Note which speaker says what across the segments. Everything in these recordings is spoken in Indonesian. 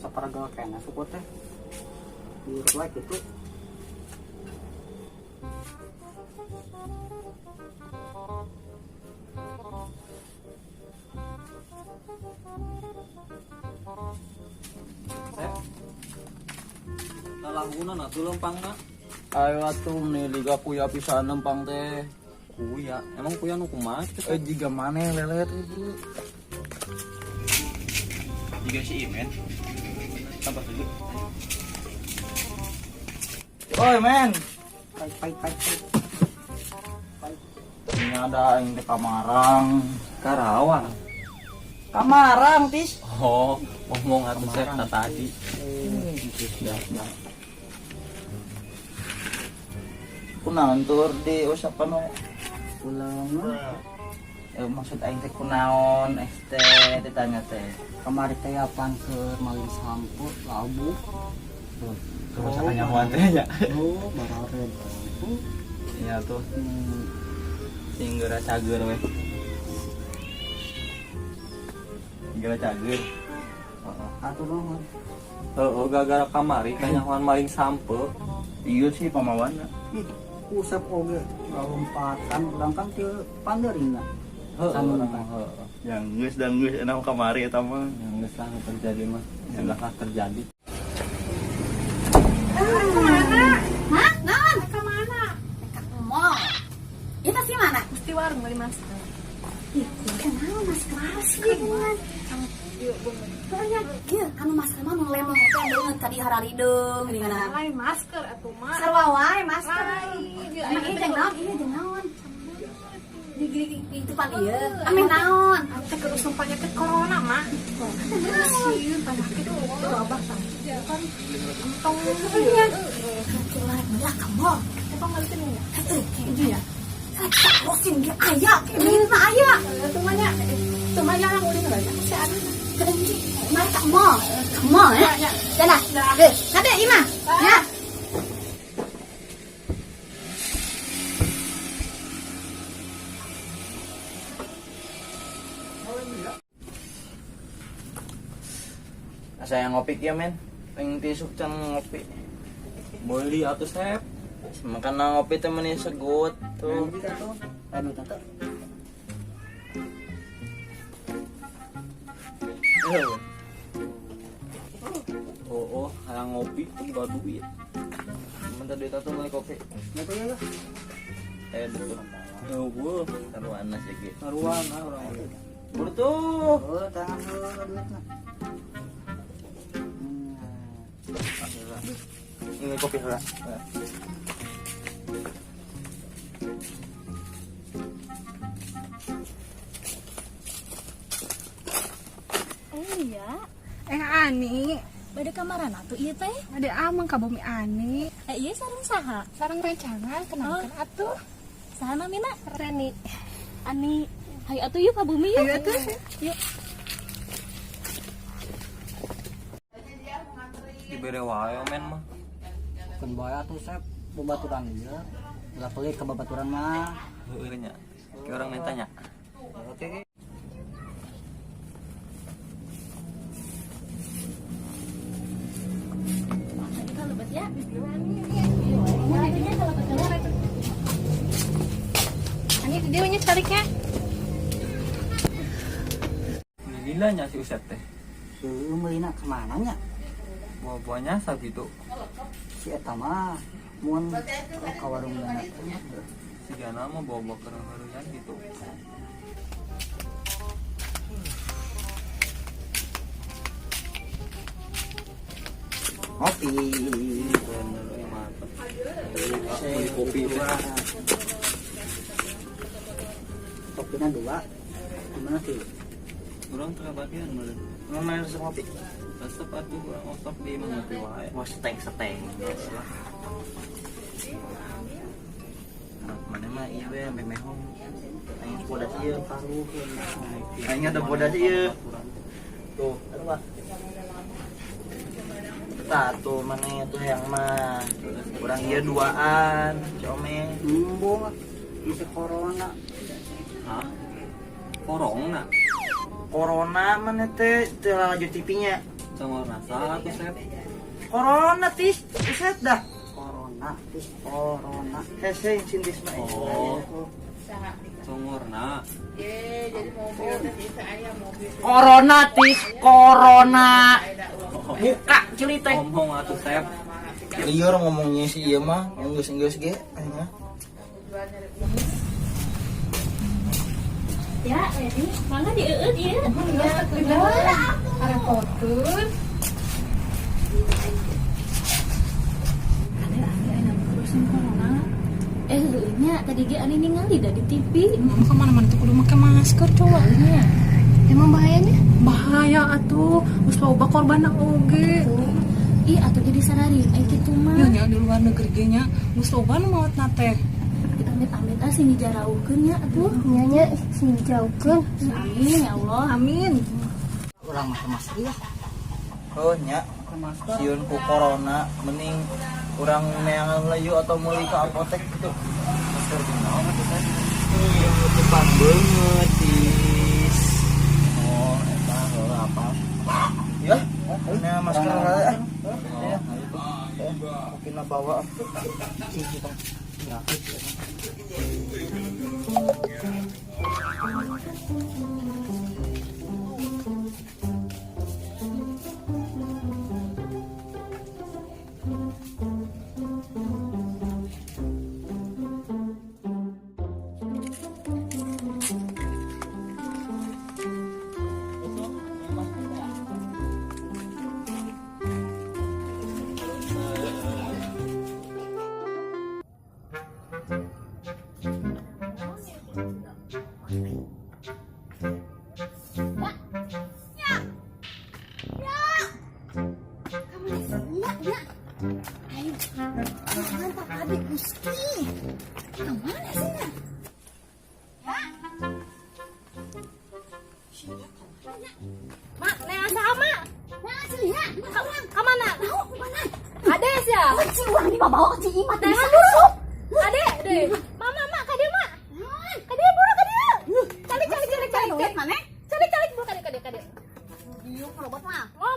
Speaker 1: Saparga kayaknya support teh di like itu.
Speaker 2: Lagunan atuh lempangna.
Speaker 3: Ayo atuh nih liga kuya pisan lempang teh.
Speaker 2: Kuya, emang kuya nu kumaha?
Speaker 3: Jiga maneh lelet itu.
Speaker 2: Jiga si Imen. Tambah dulu.
Speaker 3: Oi men,
Speaker 1: Pait.
Speaker 3: ini ada yang di Kamarang.
Speaker 2: Karawang.
Speaker 1: Kamarang tis.
Speaker 2: Oh, ngomong atuh saya tadi.
Speaker 3: Kunaon tur di usapan we?
Speaker 1: Ulang
Speaker 3: Maksud aing teh kunaon ST ditanya teh.
Speaker 1: kamari teh apaan ke maling samput labu.
Speaker 3: Terus tanya huan teh nya.
Speaker 1: Oh, bararen.
Speaker 3: Iya tuh. Singgara cager we. Singgara cager.
Speaker 1: Atuh dong.
Speaker 2: Heeh, gara-gara kamari kanyahoan maling sampe.
Speaker 3: Iya sih pamawanna.
Speaker 1: Usap oge lompatan urang kan teu pandeuringna.
Speaker 2: Heeh.
Speaker 3: Yang geus dan geus enak kamari eta mah.
Speaker 2: Yang geus lah terjadi mah, yang bakal terjadi.
Speaker 4: Kemana? Hah? Naon? Kemana? Ke mall. Itu sih mana?
Speaker 5: Mesti warung beli masker.
Speaker 4: Ih, kenal masker sih kan? Banyak. Iya, anu masker mah nu lemong teh beungeut ka di hararideung geuningan.
Speaker 5: Lain masker atuh mah.
Speaker 4: Sarua wae masker.
Speaker 5: Lain.
Speaker 4: Emang ieu jeung naon? Ieu jeung naon? Di itu pan ieu. Ame naon?
Speaker 5: Teh kudu sumpahnya ke corona mah. Sieun penyakit itu wabah tah. Kan entong
Speaker 4: Iya. Kira belah ka mall.
Speaker 5: entong ngalitin ya.
Speaker 4: Heuh, kieu ya. Kita rosin ge aya, kieu aya.
Speaker 5: Itu mah nya. Itu mah yang udah ngerasa si anu.
Speaker 4: Mari ke mall ya. Dah. Kade Ima. Ya.
Speaker 3: Saya ngopi ya men. Pengen tisuk can ngopi.
Speaker 2: Beli atuh sep.
Speaker 3: Makan ngopi teh meni segut tuh.
Speaker 1: Anu tata.
Speaker 2: Oh, hayang ngopi tuh duit.
Speaker 3: Minta duit atuh meuli kopi.
Speaker 1: Gitu ya lah.
Speaker 3: Betul.
Speaker 2: Eueuh,
Speaker 3: Taruhan sih gitu.
Speaker 2: taruhan urang.
Speaker 3: Buru tuh.
Speaker 1: Oh, tangan duitna.
Speaker 3: Ini kopi heula.
Speaker 4: Iya.
Speaker 5: Ani,
Speaker 4: Bade kamarana tuh ieu teh.
Speaker 5: ada amang ka bumi Ani.
Speaker 4: Ieu sareng saha?
Speaker 5: Sareng rancangan kenalkan atuh.
Speaker 4: Saha namina?
Speaker 5: Reni.
Speaker 4: Ani. Hayu atuh yuk ka bumi yuk.
Speaker 5: Ayo atuh.
Speaker 4: Yuk.
Speaker 2: Dibere wae men mah.
Speaker 1: Kan bae atuh sep babaturan ieu. Ulah pelit ka babaturan mah.
Speaker 2: Heueuh nya. Ki orang main tanya.
Speaker 1: Oke.
Speaker 4: Kita lebat ya.
Speaker 5: Ani videonya sebaliknya.
Speaker 2: Gilanya si Usep teh.
Speaker 1: Seueur meulina ka mana nya?
Speaker 2: Buah-buahnya sagitu.
Speaker 1: Si eta mah mun ka warung dana.
Speaker 2: Si Gana mah bawa-bawa kereng-kerengan gitu.
Speaker 1: Ngopi.
Speaker 2: Bener mantep. Beli kopi itu.
Speaker 1: Kopinya 2. Gimana sih?
Speaker 2: Kurang kebagian meureun.
Speaker 3: Ngomongin resep kopi.
Speaker 2: Resep atuh urang otot di ngopi wae.
Speaker 3: Mau seteng. Mana mah iya we memehong. Aing bodas ieu paruh. Aing ada bodas ieu. Tuh, aduh. Satu mana tuh yang mah kurang ieu duaan, come.
Speaker 1: Embung bisa corona.
Speaker 2: Hah? Corona.
Speaker 3: Corona mana teh teu lanjut TV-nya.
Speaker 2: Congor nasa atuh Sep.
Speaker 3: Corona tis, buset dah.
Speaker 1: Corona tis corona.
Speaker 3: Hese cintis mah.
Speaker 2: Oh. Congorna.
Speaker 3: Corona tis, corona. Buka ceuli teh.
Speaker 2: Ngomong atuh Sep.
Speaker 3: Iya orang ngomongnya sih iya mah, geus ge.
Speaker 4: Ya, ready. Mangga dieueut ieu.
Speaker 5: Ya, udah. Arek potun.
Speaker 4: Heueunya tadi ge ani ningali da di TV.
Speaker 5: Kemana-mana tuh kudu make masker coba.
Speaker 4: Emang bahayanya?
Speaker 5: Bahaya atuh, geus loba korban oge.
Speaker 4: Ih, atuh jadi sarari aya kitu mah.
Speaker 5: Ya nya di luar negeri ge nya geus loba nu maotna teh.
Speaker 4: Amit-amit sing dijaraukeun nya atuh. Nya nya sing dijaukeun. Amin ya Allah.
Speaker 5: Amin.
Speaker 1: Urang mah masker ya.
Speaker 3: Oh nya, sieun ku corona mending urang meangan leyu atau meuli ka apotek gitu. Masker di naon atuh teh? Cepat banget tis. Oh, eta heula apa? Ya, ini masker heula. Ya, itu. Kina bawa.
Speaker 5: Mak, neng sama. Kamana? Ades ya?
Speaker 4: Si urang dibawa ke Ciimat.
Speaker 5: Teh Ade, deh. Mama, kade mak. Kade buru kade. Calik.
Speaker 4: Mana?
Speaker 5: Calik buru kade.
Speaker 4: Diuk robot mah.
Speaker 5: Mau.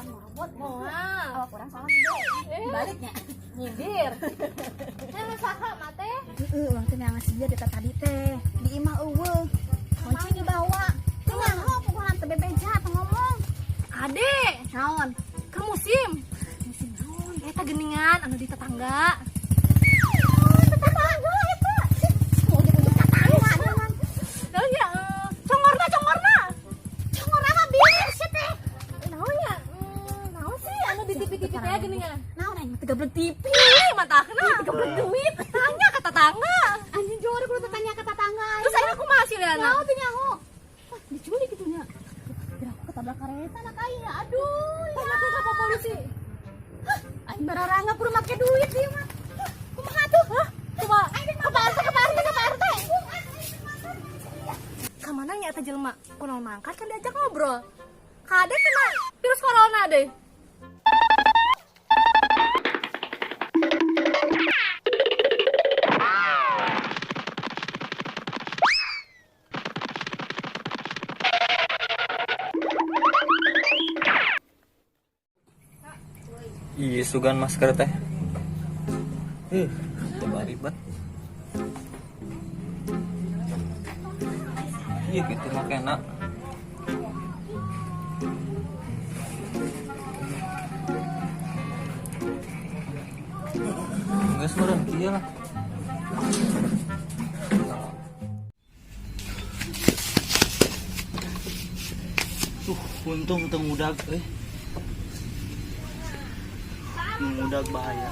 Speaker 4: Robot
Speaker 5: Mau.
Speaker 4: Kalau kurang salah juga. Baliknya.
Speaker 5: Nyindir. Neng saha mak teh?
Speaker 4: Urang teh ngasih dia dari tadi teh. Di imah eueuh. Kunci dibawa. Nyaho pukulan teh bebeja teh ngomong.
Speaker 5: Ade,
Speaker 4: Naon?
Speaker 5: ke musim. Musim naon? Eta geningan anu di tetangga.
Speaker 4: Tetangga eta. Mau jadi tetangga jangan.
Speaker 5: Naon ya? Congorna.
Speaker 4: Congor mah biar sih teh.
Speaker 5: Naon ya? Naon sih anu di TV teh geningan?
Speaker 4: Naon aya 30 TV.
Speaker 5: Ih, mantahna. 30 duit. Tanya ke tetangga.
Speaker 4: Anjing jor kudu tanya ke tetangga.
Speaker 5: Terus akhirnya aku masih lihat.
Speaker 4: Naon teh nyaho? Wah, diculik gitu nya. Kira aku ketabrak kereta anak aing ya. Aduh.
Speaker 5: Kenapa ke polisi?
Speaker 4: Aing bararanga kudu make duit ieu mah. Kumaha tuh? Hah?
Speaker 5: Coba.
Speaker 4: Ke Pak RT.
Speaker 5: Kamana nya eta jelema? Kunaon mangkat kan diajak ngobrol. Kade kena virus corona deh.
Speaker 2: Iya sugan masker teh. Coba ribet. Iya gitu makanya. Enggak sekarang dia lah.
Speaker 3: Untung teu ngudag ngudag bahaya.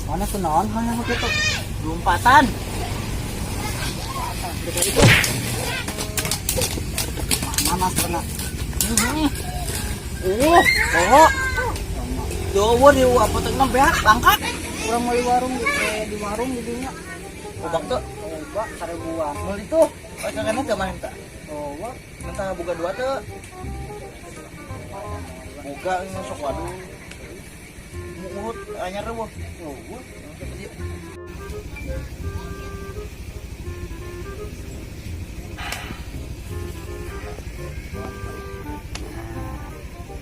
Speaker 1: Mana kunaon hal yang kitu?
Speaker 3: Lompatan.
Speaker 1: Mana maskerna?
Speaker 3: Jawa di apotek mah beak langka.
Speaker 1: Kurang mau di warung gidinya.
Speaker 3: Ubak tuh.
Speaker 1: Coba 1000-an.
Speaker 3: Beli tuh. Kakaknya ke mana tak?
Speaker 1: Oh, wah.
Speaker 3: Minta buka 2 tuh. Buka masuk waduh. Mulut anyar wah.
Speaker 1: Oh, wah.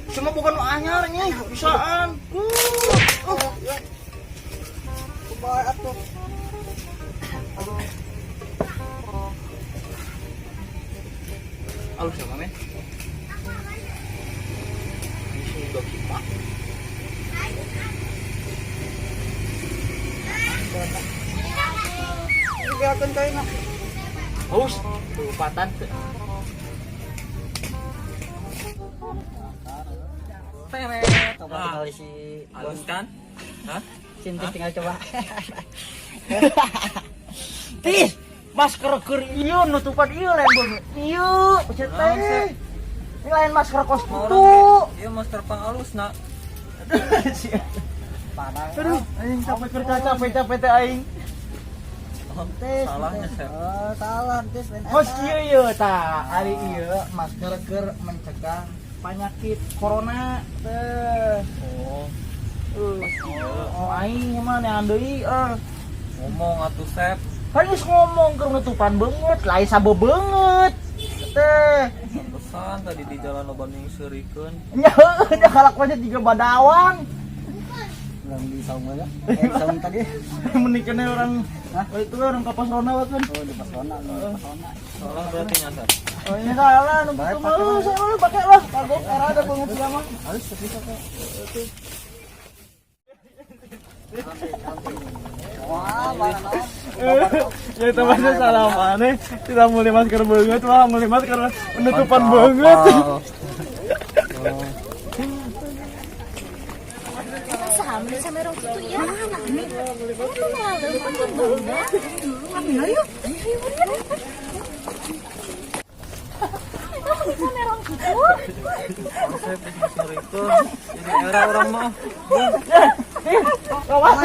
Speaker 3: Cuma bukan anyar nih, bisaan.
Speaker 1: Coba atuh.
Speaker 3: Halo siapa men? Ini udah kita.
Speaker 1: Biarkan kayak nak.
Speaker 3: Haus, lupatan tuh.
Speaker 1: Coba tinggal si
Speaker 2: Halus kan? Hah?
Speaker 1: Cinti tinggal coba.
Speaker 3: Tis, masker keur ieu nutupan ieu lain beungeut. Ieu, pecet teh. Ini lain masker kos kutu.
Speaker 2: Iya masker panghalus nak.
Speaker 1: Padang.
Speaker 3: Aduh, aing capek kerja capek teh aing. Tes.
Speaker 2: Salahnya Sep.
Speaker 1: Oh, salah tis lain
Speaker 3: Hos ieu tah, ari ieu masker keur mencegah penyakit corona teh.
Speaker 2: Oh,
Speaker 3: Oh, aing mah neangan deui
Speaker 2: ngomong atuh Sep.
Speaker 3: Kan geus ngomong keur nutupan beungeut, lain sabebeungeut. Teh.
Speaker 2: Pesan tadi di jalan lo Bandung serikeun.
Speaker 3: Nya heueuh nya kalak mah juga badawang.
Speaker 1: Belum di saung ya. Saung tadi.
Speaker 3: Mending kene orang itu orang kapas rona kan.
Speaker 1: Oh, di Pesona. Pesona.
Speaker 2: Salah berarti nya Sep.
Speaker 3: Oh ini salah nu kitu mah saya pakai lah. Kagok era ada beungeut sia mah.
Speaker 1: Harus bisa kok. Wah, mana
Speaker 3: Ya itu masih salah mana? Tidak mulai masker beungeut lah, mulai masker penutupan beungeut.
Speaker 4: Sama sama orang itu ya anak ini. Itu malah leupeun bangga. Kami ayo. Kamu sama orang itu.
Speaker 2: Sep di serikeun. Jadi era orang mah.
Speaker 3: Kawan.